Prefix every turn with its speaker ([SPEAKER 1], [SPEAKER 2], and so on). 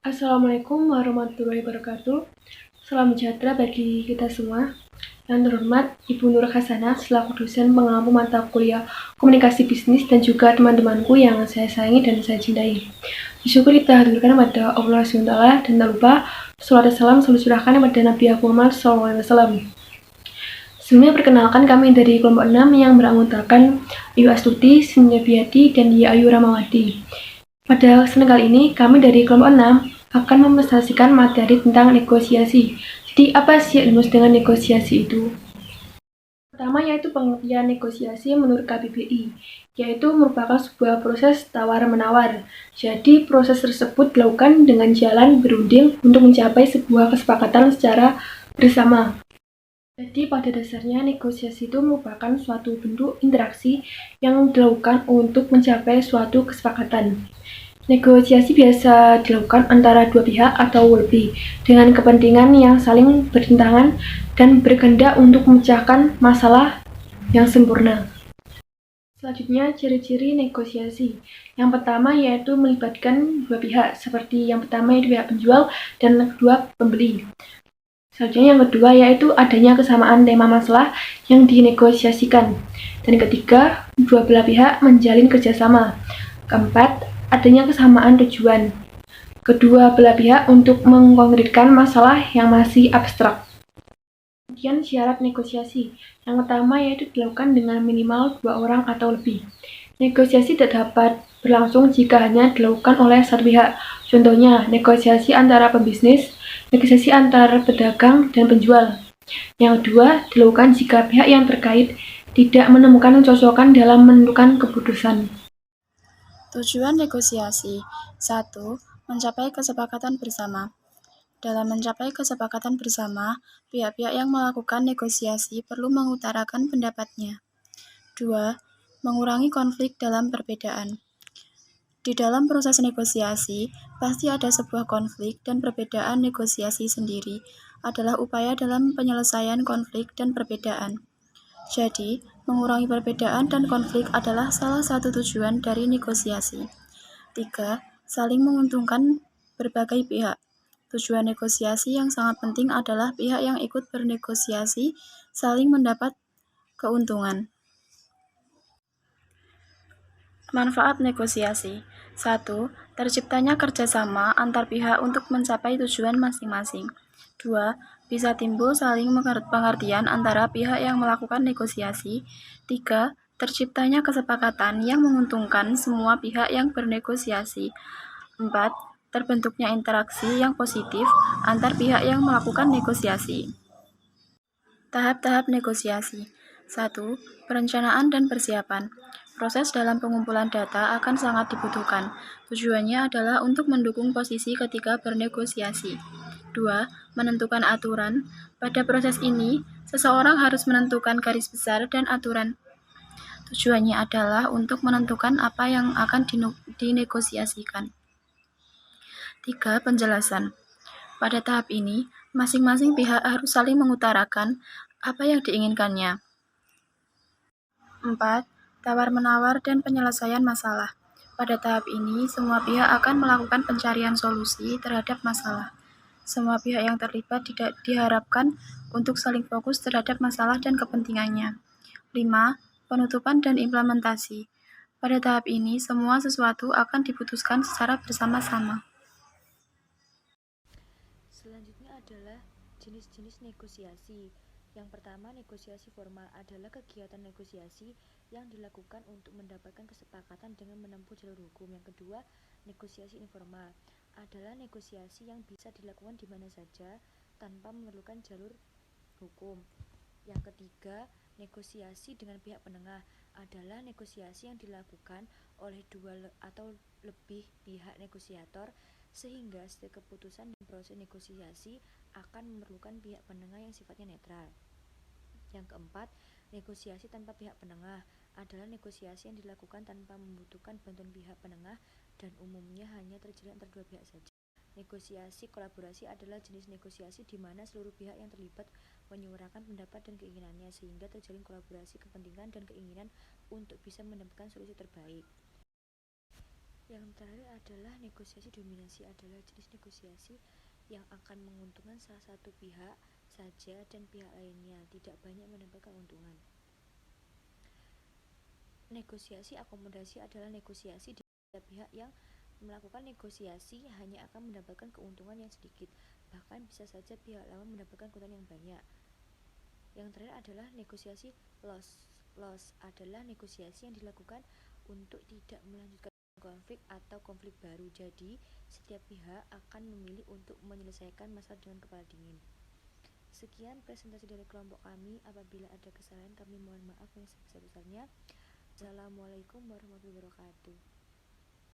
[SPEAKER 1] Assalamualaikum warahmatullahi wabarakatuh. Salam sejahtera bagi kita semua. Yang terhormat Ibu Nur Hasanah selaku dosen pengampu mata kuliah komunikasi bisnis dan juga teman-temanku yang saya sayangi dan saya cintai. Bersyukur kita haturkan pada Allah SWT dan tak lupa salawat dan salam selalu curahkan kepada Nabi Muhammad SAW. Sebelumnya perkenalkan kami dari kelompok 6 yang beranggotakan Ayu Astuti, Sinyabiati, dan Dia Ayu Ramawati. Pada kesempatan kali ini, kami dari kelompok 6 akan mempresentasikan materi tentang negosiasi. Jadi, apa sih yang dimaksud dengan negosiasi itu? Pertama yaitu pengertian negosiasi menurut KBBI, yaitu merupakan sebuah proses tawar-menawar. Jadi, proses tersebut dilakukan dengan jalan berunding untuk mencapai sebuah kesepakatan secara bersama. Jadi pada dasarnya negosiasi itu merupakan suatu bentuk interaksi yang dilakukan untuk mencapai suatu kesepakatan. Negosiasi biasa dilakukan antara dua pihak atau lebih dengan kepentingan yang saling bertentangan dan berkehendak untuk memecahkan masalah yang sempurna. Selanjutnya, ciri-ciri negosiasi. Yang pertama yaitu melibatkan dua pihak, seperti yang pertama yaitu pihak penjual dan yang kedua pembeli. Selanjutnya yang kedua yaitu adanya kesamaan tema masalah yang dinegosiasikan. Dan ketiga, dua belah pihak menjalin kerjasama. Keempat, adanya kesamaan tujuan kedua belah pihak untuk mengkonkretkan masalah yang masih abstrak. Kemudian syarat negosiasi. Yang pertama yaitu dilakukan dengan minimal 2 orang atau lebih. Negosiasi tidak dapat berlangsung jika hanya dilakukan oleh satu pihak. Contohnya, negosiasi antara pembisnis, negosiasi antara pedagang dan penjual. Yang kedua, dilakukan jika pihak yang terkait tidak menemukan kecocokan dalam menentukan keputusan.
[SPEAKER 2] Tujuan negosiasi 1. Mencapai kesepakatan bersama. Dalam mencapai kesepakatan bersama, pihak-pihak yang melakukan negosiasi perlu mengutarakan pendapatnya. 2. Mengurangi konflik dalam perbedaan. Di dalam proses negosiasi, pasti ada sebuah konflik dan perbedaan. Negosiasi sendiri adalah upaya dalam penyelesaian konflik dan perbedaan. Jadi, mengurangi perbedaan dan konflik adalah salah satu tujuan dari negosiasi. 3. Saling menguntungkan berbagai pihak. Tujuan negosiasi yang sangat penting adalah pihak yang ikut bernegosiasi saling mendapat keuntungan. Manfaat negosiasi 1. Terciptanya kerjasama antar pihak untuk mencapai tujuan masing-masing. 2. Bisa timbul saling pengertian antara pihak yang melakukan negosiasi. 3. Terciptanya kesepakatan yang menguntungkan semua pihak yang bernegosiasi. 4. Terbentuknya interaksi yang positif antar pihak yang melakukan negosiasi. Tahap-tahap negosiasi 1. Perencanaan dan persiapan. Proses dalam pengumpulan data akan sangat dibutuhkan. Tujuannya adalah untuk mendukung posisi ketika bernegosiasi. 2. Menentukan aturan. Pada proses ini, seseorang harus menentukan garis besar dan aturan. Tujuannya adalah untuk menentukan apa yang akan dinegosiasikan. 3. Penjelasan. Pada tahap ini, masing-masing pihak harus saling mengutarakan apa yang diinginkannya. 4. Tawar-menawar dan penyelesaian masalah. Pada tahap ini, semua pihak akan melakukan pencarian solusi terhadap masalah. Semua pihak yang terlibat tidak diharapkan untuk saling fokus terhadap masalah dan kepentingannya. 5. Penutupan dan implementasi. Pada tahap ini, semua sesuatu akan diputuskan secara bersama-sama.
[SPEAKER 3] Selanjutnya adalah jenis-jenis negosiasi. Yang pertama, negosiasi formal adalah kegiatan negosiasi yang dilakukan untuk mendapatkan kesepakatan dengan menempuh jalur hukum. Yang kedua, negosiasi informal adalah negosiasi yang bisa dilakukan di mana saja tanpa memerlukan jalur hukum. Yang ketiga, negosiasi dengan pihak penengah adalah negosiasi yang dilakukan oleh dua atau lebih pihak negosiator sehingga setiap keputusan dan proses negosiasi akan memerlukan pihak penengah yang sifatnya netral. Yang keempat, negosiasi tanpa pihak penengah adalah negosiasi yang dilakukan tanpa membutuhkan bantuan pihak penengah dan umumnya hanya terjalin antara dua pihak saja. Negosiasi kolaborasi adalah jenis negosiasi di mana seluruh pihak yang terlibat menyuarakan pendapat dan keinginannya sehingga terjalin kolaborasi kepentingan dan keinginan untuk bisa mendapatkan solusi terbaik. Yang terakhir adalah negosiasi dominasi, adalah jenis negosiasi yang akan menguntungkan salah satu pihak saja dan pihak lainnya tidak banyak mendapatkan keuntungan. Negosiasi akomodasi adalah negosiasi di mana pihak yang melakukan negosiasi hanya akan mendapatkan keuntungan yang sedikit, bahkan bisa saja pihak lawan mendapatkan keuntungan yang banyak. Yang terakhir adalah negosiasi loss. Loss adalah negosiasi yang dilakukan untuk tidak melanjutkan konflik atau konflik baru. Jadi, setiap pihak akan memilih untuk menyelesaikan masalah dengan kepala dingin. Sekian presentasi dari kelompok kami. Apabila ada kesalahan, kami mohon maaf yang sebesar-besarnya. Assalamualaikum warahmatullahi wabarakatuh.